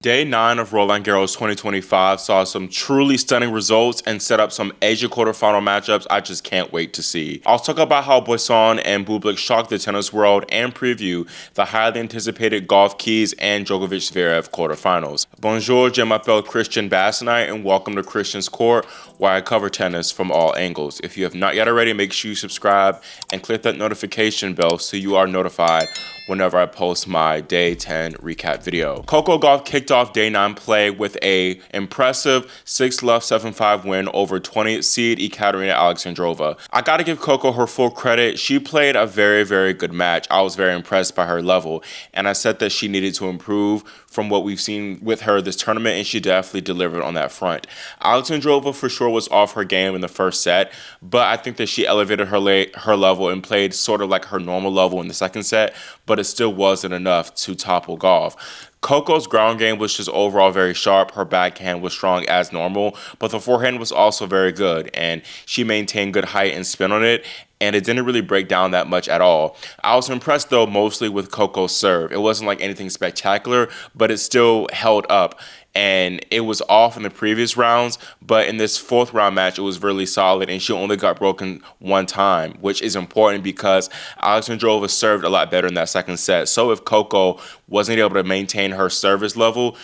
Day 9 of Roland Garros 2025 saw some truly stunning results and set up some Asia quarterfinal matchups I just can't wait to see. I'll talk about how Boisson and Bublik shocked the tennis world and preview the highly anticipated Gauff Keys and Djokovic Zverev quarterfinals. Bonjour, je m'appelle Christian Bassenite and welcome to Christian's Court, where I cover tennis from all angles. If you have not yet already, make sure you subscribe and click that notification bell so you are notified whenever I post my Day 10 recap video. Coco Gauff kicked off Day 9 play with a impressive 6-love 7-5 win over 20th seed Ekaterina Alexandrova. I gotta give Coco her full credit. She played a very good match. I was very impressed by her level, and I said that she needed to improve from what we've seen with her this tournament, and she definitely delivered on that front. Alexandrova for sure was off her game in the first set, but I think that she elevated her level and played sort of like her normal level in the second set, but it still wasn't enough to topple Gauff. Coco's ground game was just overall very sharp. Her backhand was strong as normal, but the forehand was also very good, and she maintained good height and spin on it, and it didn't really break down that much at all. I was impressed, though, mostly with Coco's serve. It wasn't like anything spectacular, but it still held up. And it was off in the previous rounds, but in this fourth round match, it was really solid, and she only got broken one time, which is important because Alexandrova served a lot better in that second set. So if Coco wasn't able to maintain her service level,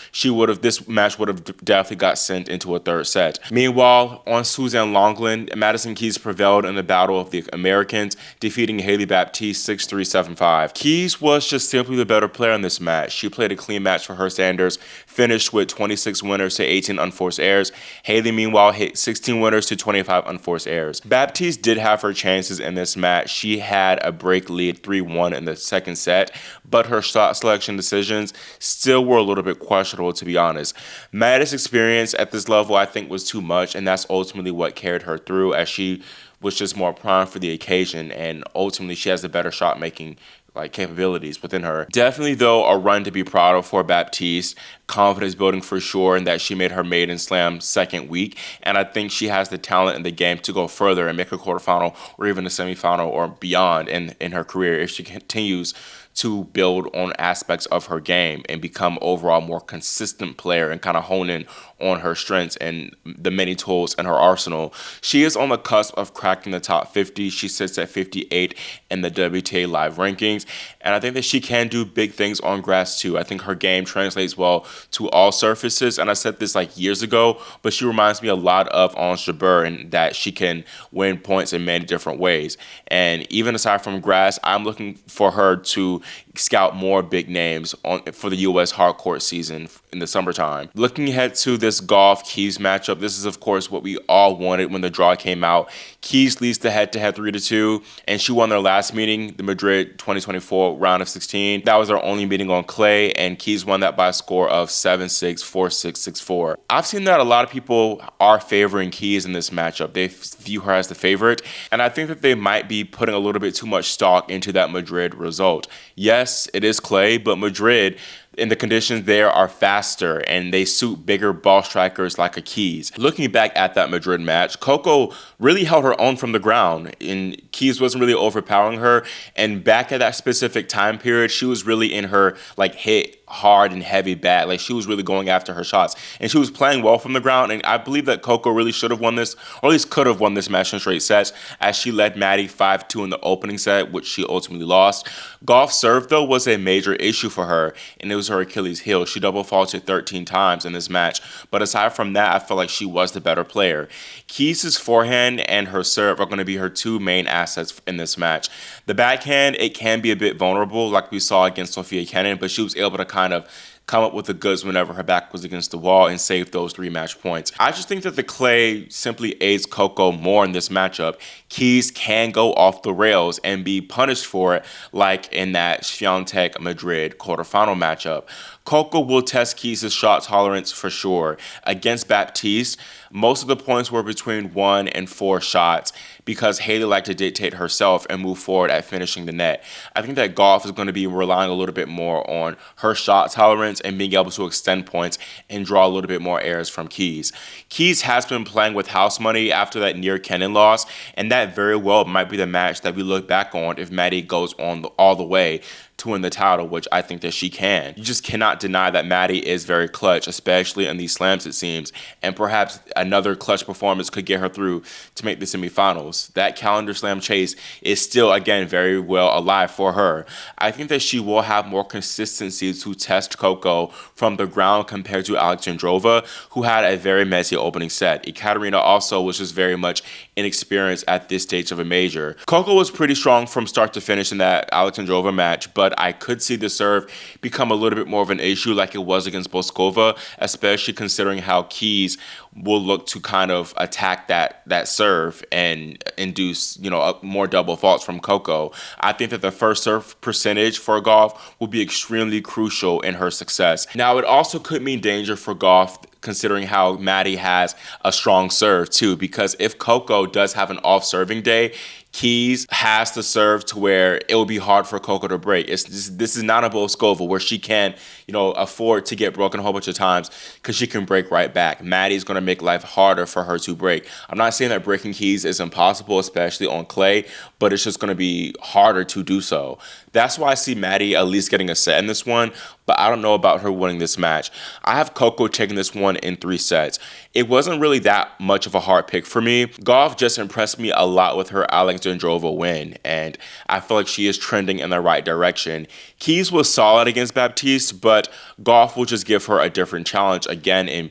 this match would have definitely got sent into a third set. Meanwhile, on Suzanne Lenglen, Madison Keys prevailed in the battle of the Americans, defeating Hailey Baptiste 6-3, 7-5. Keys was just simply the better player in this match. She played a clean match for her standards, finished with 26 winners to 18 unforced errors. Hailey, meanwhile, hit 16 winners to 25 unforced errors. Baptiste did have her chances in this match. She had a break lead 3-1 in the second set, but her shot selection decisions still were a little bit questionable, to be honest. Madison's experience at this level, I think, was too much, and that's ultimately what carried her through, as she was just more primed for the occasion, and ultimately she has the better shot making capabilities within her. Definitely, though, a run to be proud of for Baptiste. Confidence building for sure, and that she made her maiden slam second week, and I think she has the talent in the game to go further and make a quarterfinal or even a semifinal or beyond in her career if she continues to build on aspects of her game and become overall more consistent player and kind of hone in on her strengths and the many tools in her arsenal. She is on the cusp of cracking the top 50. She sits at 58 in the WTA live rankings, and I think that she can do big things on grass too. I think her game translates well to all surfaces, and I said this years ago, but she reminds me a lot of Ons Jabeur in that she can win points in many different ways. And even aside from grass, I'm looking for her to scout more big names for the U.S. hard court season in the summertime. Looking ahead to this Gauff-Keys matchup, this is of course what we all wanted when the draw came out. Keys leads the head-to-head 3-2, and she won their last meeting, the Madrid 2024 round of 16. That was their only meeting on clay, and Keys won that by a score of 7-6, 4-6, 6-4. I've seen that a lot of people are favoring Keys in this matchup. They view her as the favorite, and I think that they might be putting a little bit too much stock into that Madrid result. Yes, it is clay, but Madrid, and the conditions there are faster and they suit bigger ball strikers like a Keys. Looking back at that Madrid match, Coco really held her own from the ground, and Keys wasn't really overpowering her. And back at that specific time period, she was really in her hit hard and heavy bag. She was really going after her shots, and she was playing well from the ground. And I believe that Coco really should have won this, or at least could have won this match in straight sets, as she led Maddie 5-2 in the opening set, which she ultimately lost. Gauff's serve, though, was a major issue for her, and it was her Achilles heel. She double faulted 13 times in this match, but aside from that, I feel like she was the better player. Keys' forehand and her serve are going to be her two main assets in this match. The backhand, it can be a bit vulnerable, like we saw against Sofia Kenin, but she was able to kind of come up with the goods whenever her back was against the wall and save those 3 match points. I just think that the clay simply aids Coco more in this matchup. Keys can go off the rails and be punished for it, like in that Swiatek Madrid quarterfinal matchup. Coco will test Keys' shot tolerance for sure. Against Baptiste, most of the points were between 1 and 4 shots because Hailey liked to dictate herself and move forward at finishing the net. I think that Gauff is going to be relying a little bit more on her shot tolerance and being able to extend points and draw a little bit more errors from Keys. Keys has been playing with house money after that near Kenin loss, and that very well might be the match that we look back on if Maddie goes on all the way. to win the title, which I think that she can. You just cannot deny that Maddie is very clutch, especially in these slams, it seems, and perhaps another clutch performance could get her through to make the semifinals. That calendar slam chase is still, again, very well alive for her. I think that she will have more consistency to test Coco from the ground compared to Alexandrova, who had a very messy opening set. Ekaterina also was just very much inexperienced at this stage of a major. Coco was pretty strong from start to finish in that Alexandrova match, but I could see the serve become a little bit more of an issue like it was against Boskova, especially considering how Keys will look to kind of attack that serve and induce, more double faults from Coco. I think that the first serve percentage for Gauff will be extremely crucial in her success. Now, it also could mean danger for Gauff considering how Maddie has a strong serve too, because if Coco does have an off serving day, Keys has to serve to where it will be hard for Coco to break. This is not a Boskova where she can, afford to get broken a whole bunch of times because she can break right back. Maddie's going to make life harder for her to break. I'm not saying that breaking Keys is impossible, especially on clay, but it's just going to be harder to do so. That's why I see Maddie at least getting a set in this one, but I don't know about her winning this match. I have Coco taking this one in 3 sets. It wasn't really that much of a hard pick for me. Gauff just impressed me a lot with her Alexandrova win, and I feel like she is trending in the right direction. Keys was solid against Baptiste, but Gauff will just give her a different challenge again in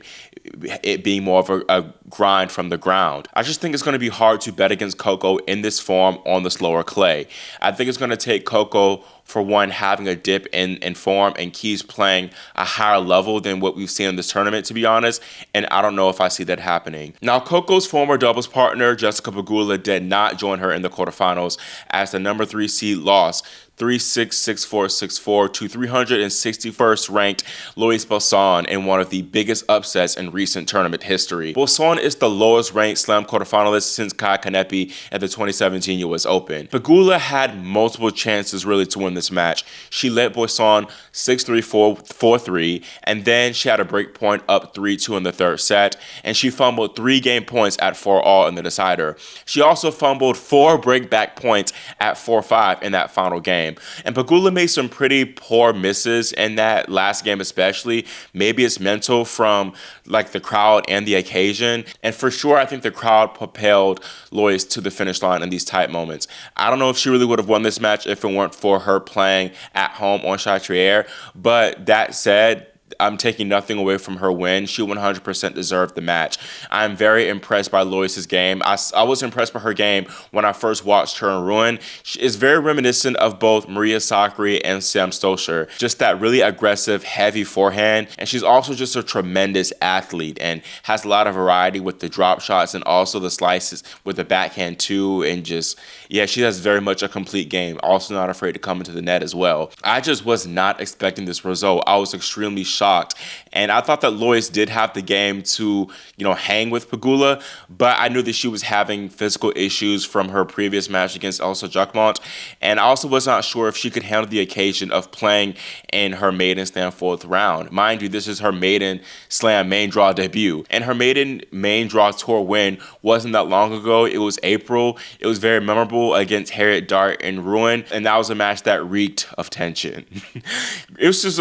it being more of a grind from the ground. I just think it's going to be hard to bet against Coco in this form on the slower clay. I think it's going to take Coco, for one, having a dip in form and Keys playing a higher level than what we've seen in this tournament, to be honest, and I don't know if I see that happening. Now, Coco's former doubles partner, Jessica Pegula, did not join her in the quarterfinals as the number 3 seed lost 3-6, 6-4, 6-4 to 361st ranked Lois Boisson in one of the biggest upsets in recent tournament history. Boisson is the lowest ranked slam quarterfinalist since Kai Kanepi at the 2017 US Open. Pegula had multiple chances really to win this match. She led Boisson 6-3, 4-3, and then she had a break point up 3-2 in the third set, and she fumbled 3 game points at 4-all in the decider. She also fumbled 4 break back points at 4-5 in that final game. And Pegula made some pretty poor misses in that last game especially. Maybe it's mental from like the crowd and the occasion. And for sure, I think the crowd propelled Lois to the finish line in these tight moments. I don't know if she really would have won this match if it weren't for her playing at home on Chatrier. But that said, I'm taking nothing away from her win. She 100% deserved the match. I'm very impressed by Lois's game. I was impressed by her game when I first watched her in Rouen. She is very reminiscent of both Maria Sakkari and Sam Stosur. Just that really aggressive, heavy forehand. And she's also just a tremendous athlete and has a lot of variety with the drop shots and also the slices with the backhand too. And just, yeah, she has very much a complete game. Also not afraid to come into the net as well. I just was not expecting this result. I was extremely shocked. And I thought that Lois did have the game to, hang with Pegula, but I knew that she was having physical issues from her previous match against Elsa Jukmont. And I also was not sure if she could handle the occasion of playing in her maiden slam 4th round. Mind you, this is her maiden slam main draw debut. And her maiden main draw tour win wasn't that long ago. It was April. It was very memorable against Harriet Dart in Rouen. And that was a match that reeked of tension. It was just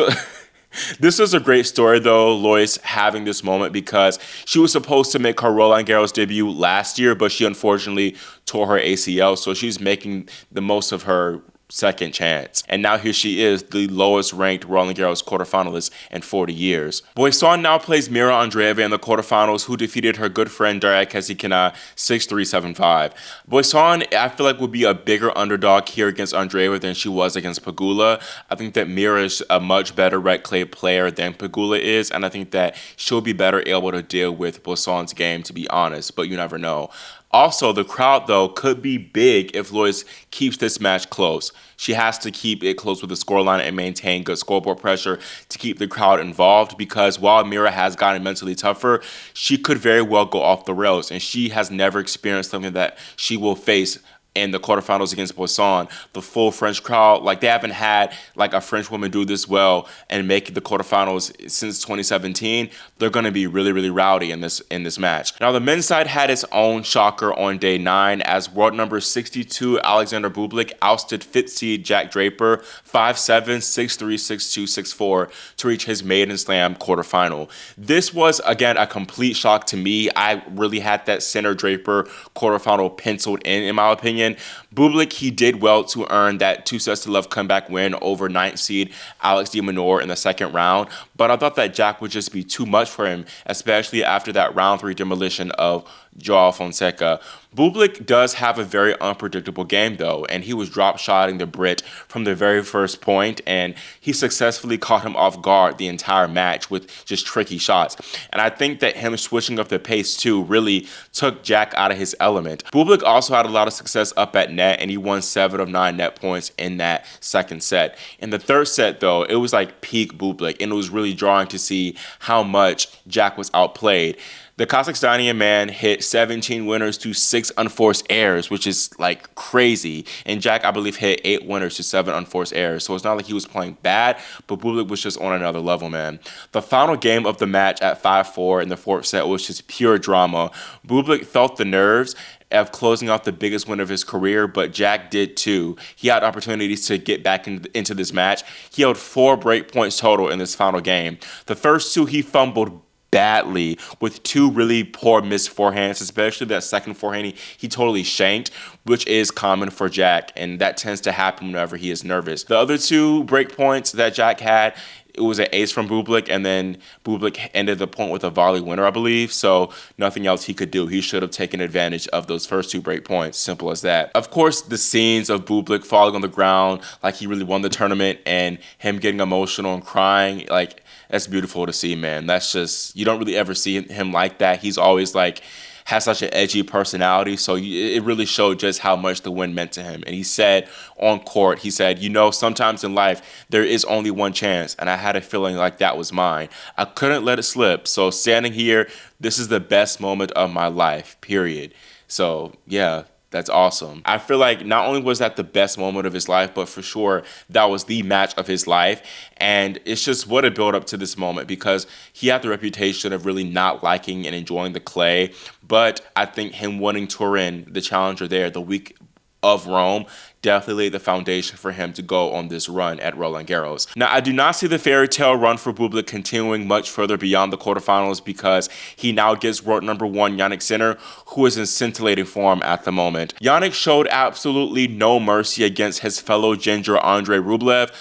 This is a great story, though, Lois having this moment, because she was supposed to make her Roland Garros debut last year, but she unfortunately tore her ACL, so she's making the most of her second chance. And now here she is, the lowest ranked Roland Garros quarterfinalist in 40 years. Boisson now plays Mira Andreeva in the quarterfinals, who defeated her good friend Daria Kasatkina 6-3, 7-5. Boisson, I feel like, would be a bigger underdog here against Andreeva than she was against Pegula. I think that Mira is a much better red clay player than Pegula is, and I think that she'll be better able to deal with Boisson's game, to be honest, but you never know. Also, the crowd, though, could be big if Lois keeps this match close. She has to keep it close with the scoreline and maintain good scoreboard pressure to keep the crowd involved, because while Mira has gotten mentally tougher, she could very well go off the rails, and she has never experienced something that she will face in the quarterfinals against Boisson. The full French crowd, like they haven't had like a French woman do this well and make the quarterfinals since 2017. They're going to be really, really rowdy in this match. Now, the men's side had its own shocker on day 9 as world number 62 Alexander Bublik ousted 5th seed Jack Draper 5-7, 6-3, 6-2, 6-4 to reach his maiden slam quarterfinal. This was, again, a complete shock to me. I really had that center Draper quarterfinal penciled in my opinion. Bublik, he did well to earn that 2-0 comeback win over 9th seed Alex de Minaur in the second round, but I thought that Jack would just be too much for him, especially after that round 3 demolition of Joao Fonseca. Bublik does have a very unpredictable game, though, and he was drop-shotting the Brit from the very first point, and he successfully caught him off guard the entire match with just tricky shots. And I think that him switching up the pace, too, really took Jack out of his element. Bublik also had a lot of success up at net, and he won 7 of 9 net points in that second set. In the third set, though, it was like peak Bublik, and it was really drawing to see how much Jack was outplayed. The Kazakhstanian man hit 17 winners to 6 unforced errors, which is like crazy. And Jack, I believe, hit 8 winners to 7 unforced errors. So it's not like he was playing bad, but Bublik was just on another level, man. The final game of the match at 5-4 in the fourth set was just pure drama. Bublik felt the nerves of closing out the biggest win of his career, but Jack did too. He had opportunities to get back into this match. He held 4 break points total in this final game. The first 2 he fumbled badly with 2 really poor missed forehands, especially that second forehand he totally shanked, which is common for Jack, and that tends to happen whenever he is nervous. The other 2 break points that Jack had, it was an ace from Bublik, and then Bublik ended the point with a volley winner, I believe, so nothing else he could do. He should have taken advantage of those first 2 break points, simple as that. Of course, the scenes of Bublik falling on the ground like he really won the tournament and him getting emotional and crying, like, that's beautiful to see, man. That's just, you don't really ever see him like that. He's always like, has such an edgy personality, so it really showed just how much the win meant to him. And he said on court, he said, you know, sometimes in life, there is only one chance, and I had a feeling like that was mine. I couldn't let it slip, so standing here, this is the best moment of my life, period. So, yeah. That's awesome. I feel like not only was that the best moment of his life, but for sure that was the match of his life. And it's just what a build up to this moment, because he had the reputation of really not liking and enjoying the clay. But I think him winning Turin, the challenger there, the week of Rome, definitely laid the foundation for him to go on this run at Roland Garros. Now, I do not see the fairy tale run for Bublik continuing much further beyond the quarterfinals, because he now gets world number 1 Yannik Sinner, who is in scintillating form at the moment. Yannik showed absolutely no mercy against his fellow ginger Andrei Rublev,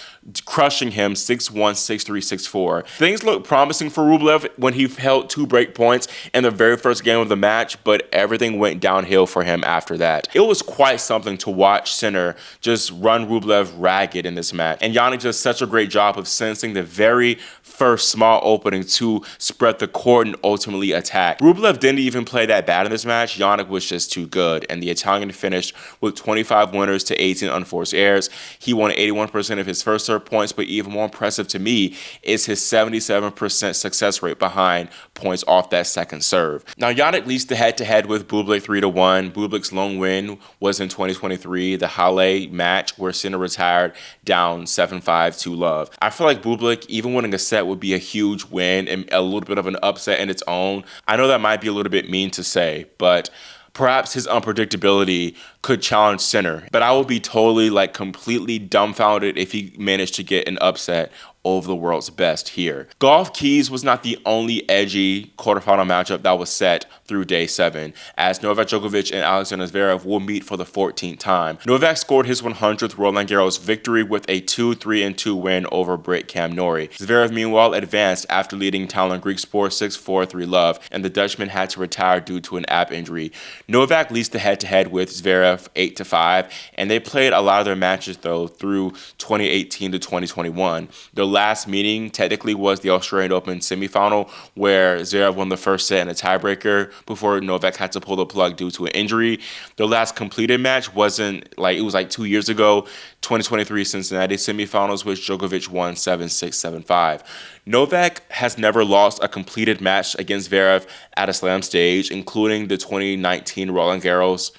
crushing him 6-1, 6-3, 6-4. Things looked promising for Rublev when he held 2 break points in the very first game of the match, but everything went downhill for him after that. It was quite something to watch Sinner just run Rublev ragged in this match, and Yannik does such a great job of sensing the very first small opening to spread the court and ultimately attack. Rublev didn't even play that bad in this match. Yannik was just too good, and the Italian finished with 25 winners to 18 unforced errors. He won 81% of his first serve points, but even more impressive to me is his 77% success rate behind points off that second serve. Now, Yannik leads the head-to-head with Bublik 3-1. Bublik's lone win was in 2023, the Halle match where Sinner retired down 7-5 to love. I feel like Bublik, even winning a set, would be a huge win and a little bit of an upset in its own. I know that might be a little bit mean to say, but perhaps his unpredictability could challenge Sinner. But I would be totally, like, completely dumbfounded if he managed to get an upset over the world's best here. Gauff Keys was not the only edgy quarterfinal matchup that was set through day 7, as Novak Djokovic and Alexander Zverev will meet for the 14th time. Novak scored his 100th Roland Garros victory with a 2-3-2 win over Brit Cam Norrie. Zverev, meanwhile, advanced after leading Talon Griekspoor 6-4, 3-love, and the Dutchman had to retire due to an ab injury. Novak leads the head-to-head with Zverev 8-5, and they played a lot of their matches, though, through 2018 to 2021. Their last meeting technically was the Australian Open semifinal, where Zverev won the first set in a tiebreaker before Novak had to pull the plug due to an injury. Their last completed match wasn't like, it was like 2 years ago, 2023 Cincinnati semifinals, which Djokovic won 7-6, 7-5. Novak has never lost a completed match against Zverev at a slam stage, including the 2019 Roland Garros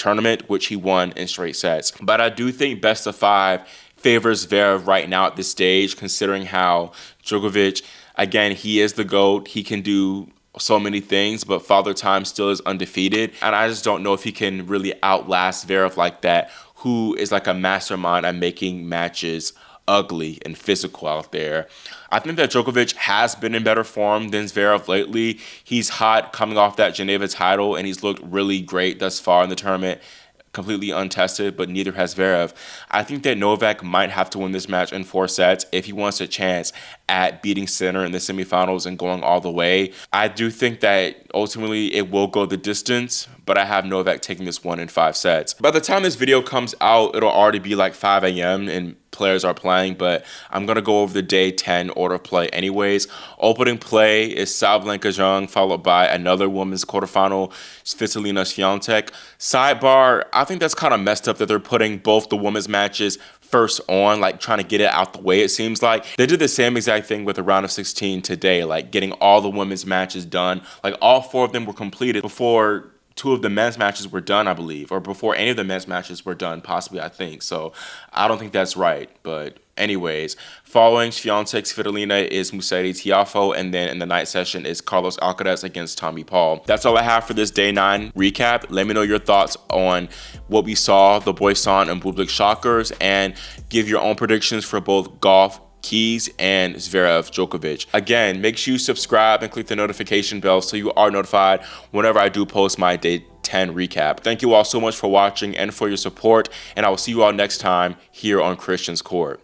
tournament, which he won in straight sets. But I do think best of 5 favors Zverev right now at this stage, considering how Djokovic, again, he is the GOAT. He can do so many things, but Father Time still is undefeated. And I just don't know if he can really outlast Zverev like that, who is like a mastermind at making matches ugly and physical out there. I think that Djokovic has been in better form than Zverev lately. He's hot coming off that Geneva title, and he's looked really great thus far in the tournament. Completely untested, but neither has Zverev. I think that Novak might have to win this match in 4 sets if he wants a chance at beating Sinner in the semifinals and going all the way. I do think that ultimately it will go the distance, but I have Novak taking this one in 5 sets. By the time this video comes out, it'll already be like 5 a.m. and players are playing, but I'm going to go over the day 10 order of play anyways. Opening play is Sabalenka Zhang, followed by another women's quarterfinal, Svitolina Swiatek. Sidebar, I think that's kind of messed up that they're putting both the women's matches first on, like trying to get it out the way. It seems like they did the same exact thing with the round of 16 today, like getting all the women's matches done. Like all 4 of them were completed before 2 of the men's matches were done, I believe, or before any of the men's matches were done, possibly, I think. So I don't think that's right. But anyways, following Swiatek Svitolina is Mercedes Tiafoe, and then in the night session is Carlos Alcaraz against Tommy Paul. That's all I have for this day 9 recap. Let me know your thoughts on what we saw, the Boisson and Bublik shockers, and give your own predictions for both Gauff, Keys, and Zverev, Djokovic. Again, make sure you subscribe and click the notification bell so you are notified whenever I do post my day 10 recap. Thank you all so much for watching and for your support, and I will see you all next time here on Christian's Court.